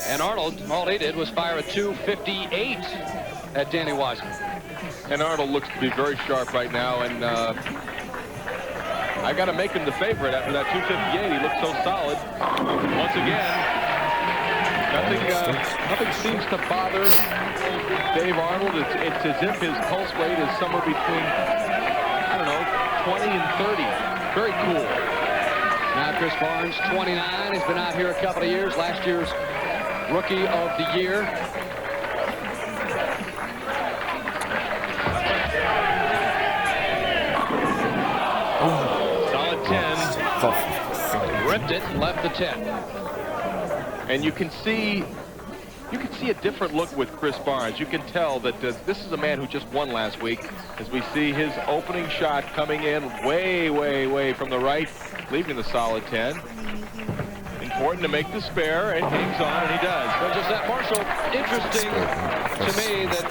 And Arnold, all he did was fire a 258 at Danny Wiseman. And Arnold looks to be very sharp right now, and I got to make him the favorite after that 258. He looked so solid. Once again, nothing seems to bother Dave Arnold. It's as if his pulse rate is somewhere between, I don't know, 20 and 30. Very cool. Now Chris Barnes, 29. He's been out here a couple of years. Last year's Rookie of the Year. Solid 10. Ripped it and left the 10. And you can see a different look with Chris Barnes. You can tell that this is a man who just won last week, as we see his opening shot coming in way, way, way from the right, leaving the solid 10. Important to make the spare, and hangs on, and he does. Well, just that, Marshall, interesting to me that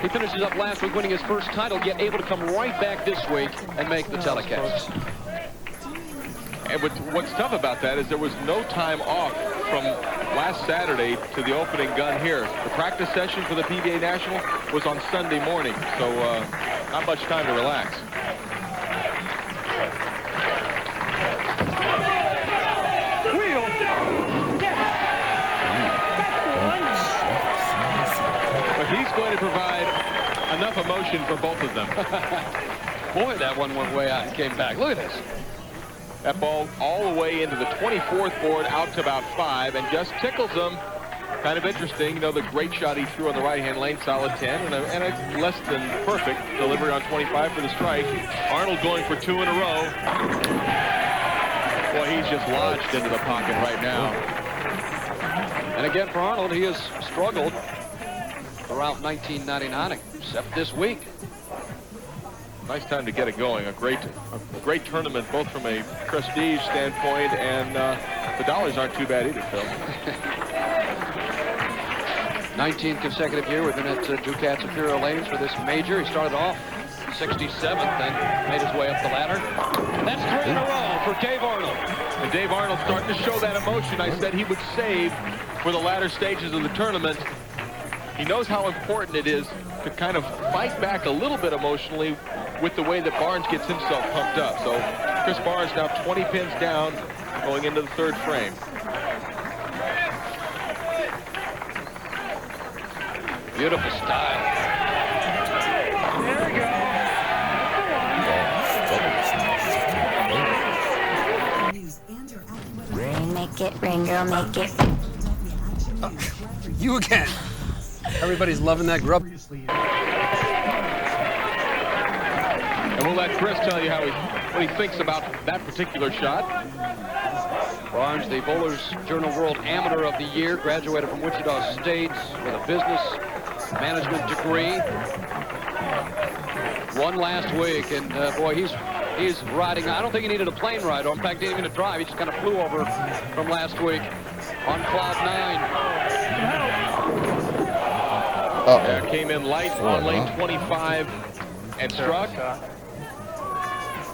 he finishes up last week winning his first title, yet able to come right back this week and make the telecast. And what's tough about that is there was no time off from last Saturday to the opening gun here. The practice session for the PBA National was on Sunday morning, so not much time to relax. But he's going to provide enough emotion for both of them. Boy, that one went way out and came back. Look at this. That ball all the way into the 24th board, out to about 5, and just tickles them. Kind of interesting, you know, the great shot he threw on the right-hand lane, solid 10, and a less than perfect delivery on 25 for the strike. Arnold going for 2 in a row. Boy, he's just lodged into the pocket right now. And again, for Arnold, he has struggled throughout 1999, except this week. Nice time to get it going. A great tournament, both from a prestige standpoint, and the dollars aren't too bad either, Phil. 19th consecutive year within at Ducats Imperial Lanes for this major. He started off 67th, then made his way up the ladder. That's 3 in a row for Dave Arnold. And Dave Arnold starting to show that emotion I said he would save for the latter stages of the tournament. He knows how important it is to kind of fight back a little bit emotionally with the way that Barnes gets himself pumped up. So Chris Barnes now 20 pins down going into the third frame. Beautiful style. There we go. Rain, make it, rain girl, make it. You again. Everybody's loving that grub. And we'll let Chris tell you what he thinks about that particular shot. Barnes, the Bowlers Journal World Amateur of the Year, graduated from Wichita State with a business management degree. Won last week, and boy, he's riding. I don't think he needed a plane ride, or in fact, didn't even drive. He just kind of flew over from last week on cloud 9. Yeah, came in light on lane 25 and struck.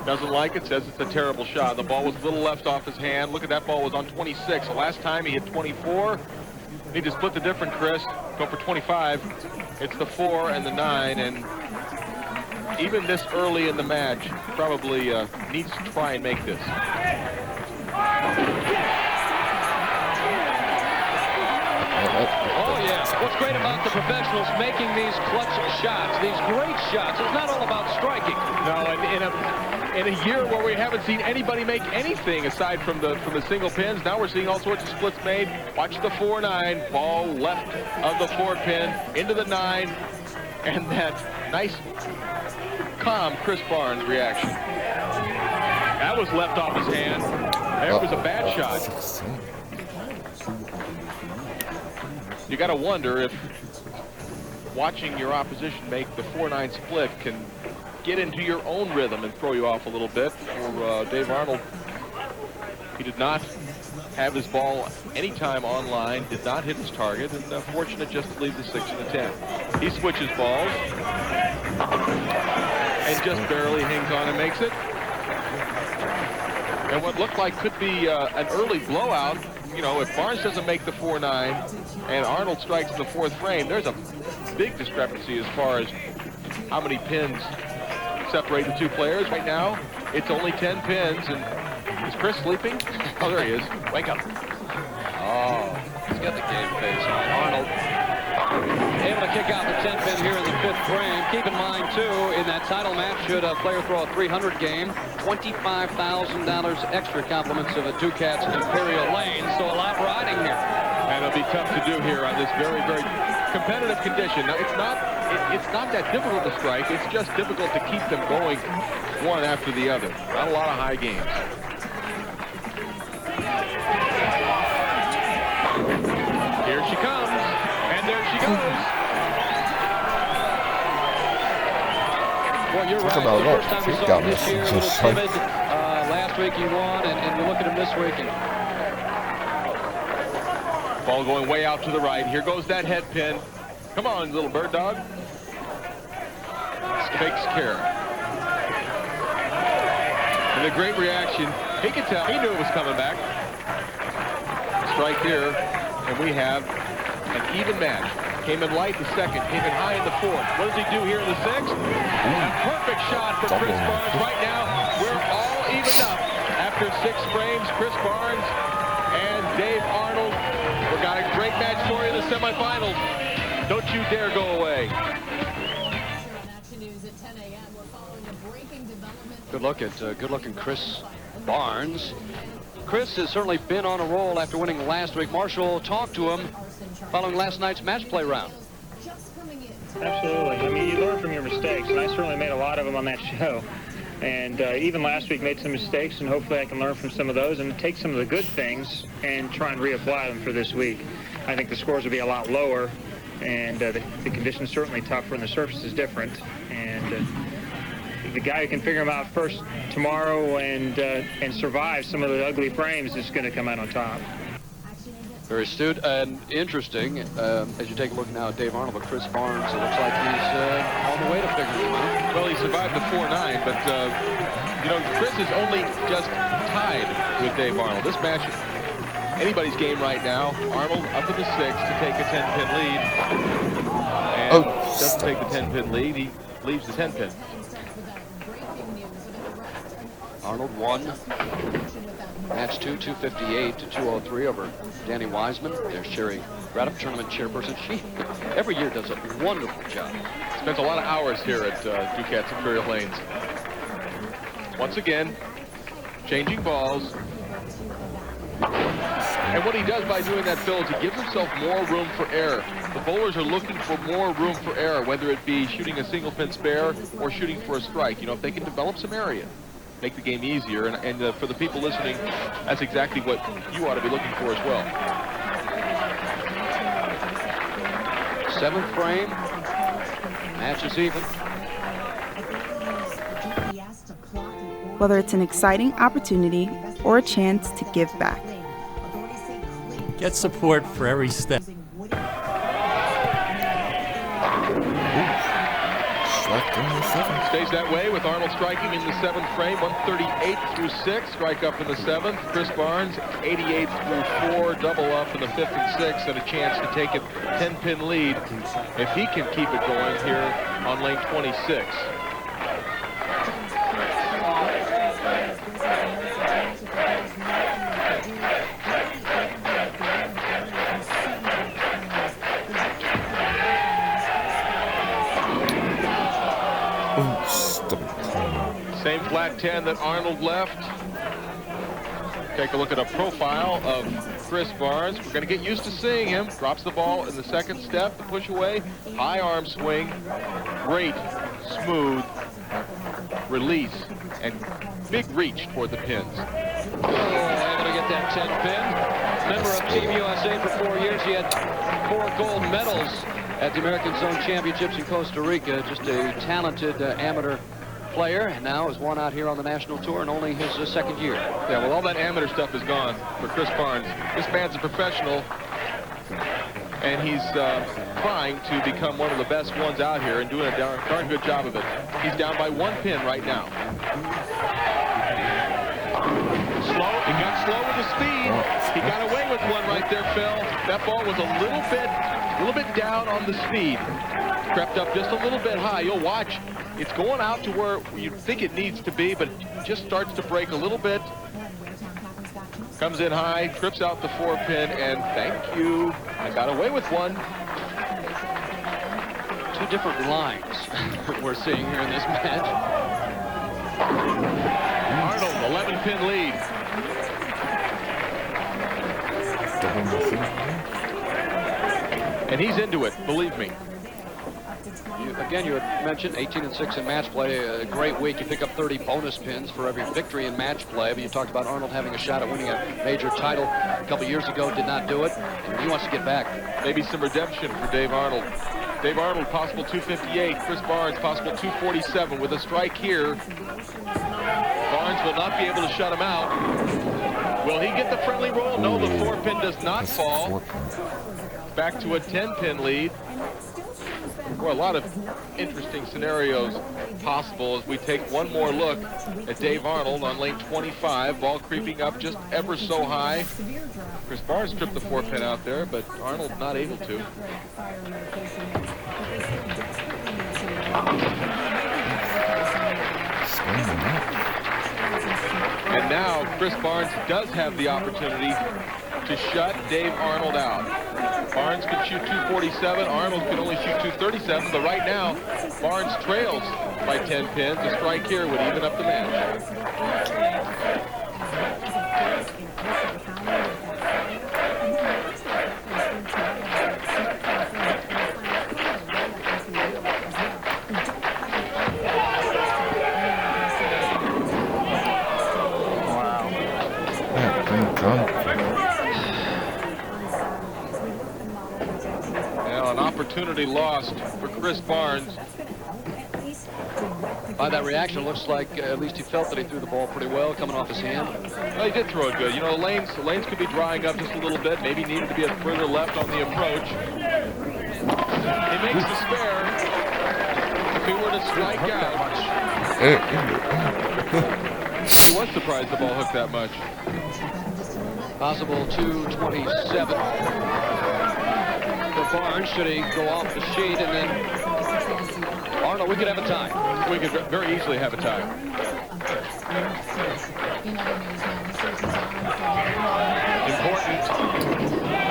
Doesn't like it, says it's a terrible shot. The ball was a little left off his hand. Look at that, ball was on 26. The last time he hit 24. Need to split the difference, Chris. Go for 25. It's the 4 and the 9, and even this early in the match, probably needs to try and make this. Oh, yeah. What's great about the professionals making these clutch shots, these great shots, it's not all about striking. No, and in a year where we haven't seen anybody make anything aside from the single pins, now we're seeing all sorts of splits made. Watch the 4-9, ball left of the 4 pin into the 9, and that nice, calm Chris Barnes reaction. That was left off his hand. There was a bad shot. You got to wonder if watching your opposition make the 4-9 split can get into your own rhythm and throw you off a little bit. For Dave Arnold, he did not have his ball anytime online, did not hit his target, and fortunate just to leave the 6 and the 10. He switches balls and just barely hangs on and makes it. And what looked like could be an early blowout you know, if Barnes doesn't make the 4-9 and Arnold strikes in the 4th frame, there's a big discrepancy as far as how many pins separate the two players. Right now, it's only 10 pins. And is Chris sleeping? Oh, there he is. Wake up. Oh, he's got the game face on. Arnold able to kick out the 10 pin here in the 5th frame. Keep in mind, too, in that title match, should a player throw a 300 game, $25,000 extra compliments of a Ducats Imperial Lane. So a lot riding here. And it'll be tough to do here on this very, very competitive condition. Now, it's not that difficult to strike. It's just difficult to keep them going one after the other. Not a lot of high games. Here she comes, and there she goes. Well, you're right. About The first time we saw him this year, a little just timid. Last week he won, and you look at him this week. And ball going way out to the right. Here goes that head pin. Come on, little bird dog. Takes care. And a great reaction. He could tell. He knew it was coming back. Strike here, and we have an even match. Came in light the 2nd, came in high in the 4th. What does he do here in the 6th? A perfect shot for Chris Barnes. Right now, we're all even up. After 6 frames, Chris Barnes and Dave Arnold. We've got a great match story in the semifinals. Don't you dare go away. good look at good-looking Chris Barnes. Chris has certainly been on a roll after winning last week. Marshall talked to him following last night's match play round. Absolutely. I mean, you learn from your mistakes, and I certainly made a lot of them on that show. And even last week made some mistakes, and hopefully I can learn from some of those and take some of the good things and try and reapply them for this week. I think the scores will be a lot lower, and the conditions certainly tougher, and the surface is different. And the guy who can figure them out first tomorrow and survive some of the ugly frames is going to come out on top. Very astute and interesting. As you take a look now at Dave Arnold, but Chris Barnes, it looks like he's on the way to figuring him out. Well, he survived the 4-9, but, you know, Chris is only just tied with Dave Arnold. This match, anybody's game right now. Arnold up in the 6th to take a 10-pin lead. And doesn't take the 10-pin lead. He leaves the 10-pin. Arnold won match 2, 258 to 203 over Danny Wiseman. There's Sherry Radham, tournament chairperson. She every year does a wonderful job. Spends a lot of hours here at Ducats Imperial Lanes. Once again, changing balls. And what he does by doing that, Phil, is he gives himself more room for error. The bowlers are looking for more room for error, whether it be shooting a single pin spare or shooting for a strike. You know, if they can develop some area, make the game easier. And for the people listening, that's exactly what you ought to be looking for as well. 7th frame. Match is even. Whether it's an exciting opportunity or a chance to give back. Get support for every step. Stays that way with Arnold striking in the 7th frame, 138 through 6, strike up in the 7th. Chris Barnes, 88 through 4, double up in the 5th and 6th, and a chance to take a 10-pin lead if he can keep it going here on lane 26. Same flat 10 that Arnold left. Take a look at a profile of Chris Barnes. We're going to get used to seeing him. Drops the ball in the 2nd step, the push away, high arm swing, great, smooth release, and big reach toward the pins. Oh, able to get that 10-pin. Member of Team USA for 4 years. He had 4 gold medals at the American Zone Championships in Costa Rica. Just a talented amateur player, and now is one out here on the national tour in only his 2nd year. Yeah, well, all that amateur stuff is gone for Chris Barnes. This man's a professional, and he's trying to become one of the best ones out here and doing a darn good job of it. He's down by 1 pin right now. Slow, he got slow with the speed. He got away with one right there, Phil. That ball was a little bit down on the speed. Crept up just a little bit high. You'll watch. It's going out to where you think it needs to be, but just starts to break a little bit. Comes in high, trips out the 4-pin, and thank you. I got away with one. Two different lines we're seeing here in this match. Arnold, 11-pin lead. And he's into it, believe me. Again, you had mentioned 18-6 in match play. A great week. You pick up 30 bonus pins for every victory in match play. But you talked about Arnold having a shot at winning a major title a couple years ago. Did not do it. And he wants to get back. Maybe some redemption for Dave Arnold. Dave Arnold, possible 258. Chris Barnes, possible 247. With a strike here, Barnes will not be able to shut him out. Will he get the friendly roll? No, the 4-pin does not fall. Back to a 10-pin lead. Well, a lot of interesting scenarios possible as we take one more look at Dave Arnold on lane 25. Ball creeping up just ever so high. Chris Barnes tripped the 4-pin out there, but Arnold not able to. And now Chris Barnes does have the opportunity to shut Dave Arnold out. Barnes could shoot 247. Arnold could only shoot 237. But right now, Barnes trails by 10 pins. A strike here would even up the match. An opportunity lost for Chris Barnes. By that reaction, it looks like at least he felt that he threw the ball pretty well coming off his hand. Well, he did throw it good. You know, the lanes could be drying up just a little bit. Maybe needed to be a further left on the approach. He makes the spare. If he were to strike out, he was surprised the ball hooked that much. Possible 227 for Barnes. Should he go off the sheet, and then Arnold, we could have a tie. We could very easily have a tie. Important.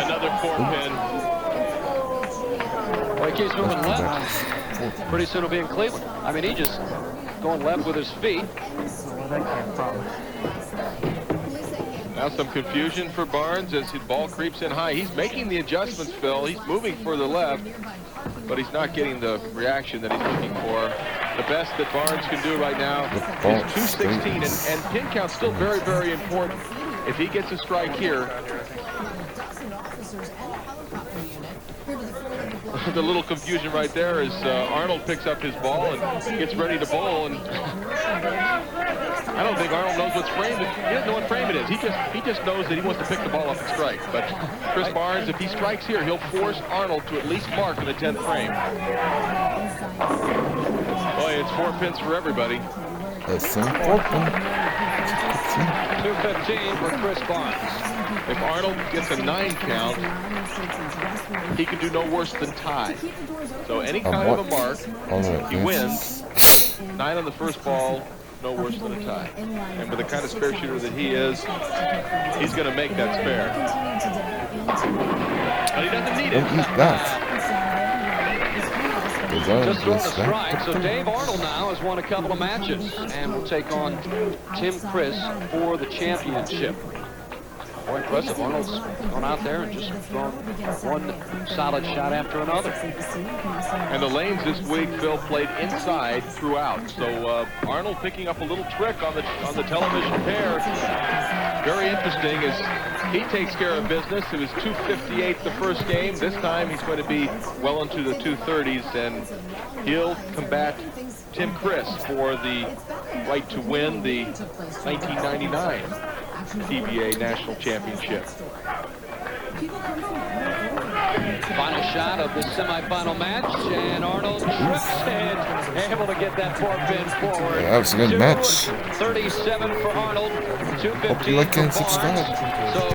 Another 4-pin. Well, he keeps moving left. Pretty soon he'll be in Cleveland. I mean, he just going left with his feet. Now some confusion for Barnes as his ball creeps in high. He's making the adjustments, Phil. He's moving further left, but he's not getting the reaction that he's looking for. The best that Barnes can do right now is 216, and pin count's still very, very important. If he gets a strike here, the little confusion right there is Arnold picks up his ball and gets ready to bowl, and I don't think Arnold knows what's framed. He doesn't know what frame it is. He just knows that he wants to pick the ball up and strike. But Chris Barnes, if he strikes here, he'll force Arnold to at least mark in the 10th frame. Boy, it's 4 pins for everybody. 215 for Chris Barnes. If Arnold gets a 9 count, he can do no worse than tie. So any kind of a mark, he wins. 9 on the first ball, no worse than a tie. And with the kind of spare shooter that he is, he's going to make that spare. But he doesn't need it. Just throwing a strike. So Dave Arnold now has won a couple of matches and will take on Tim Chris for the championship. Boy, impressive. Arnold's gone out there and just thrown one solid shot after another. And the lanes this week, Phil, played inside throughout. So Arnold picking up a little trick on the television pair. Very interesting as he takes care of business. It was 258 the first game. This time he's going to be well into the 230s, and he'll combat Tim Chris for the right to win the 1999 Pba National Championship. Final shot of the semifinal match, and Arnold trips in, able to get that 4-pin forward. Yeah, that was a good match. 237 for Arnold, 215 Hope you like for and subscribe. Barnes. So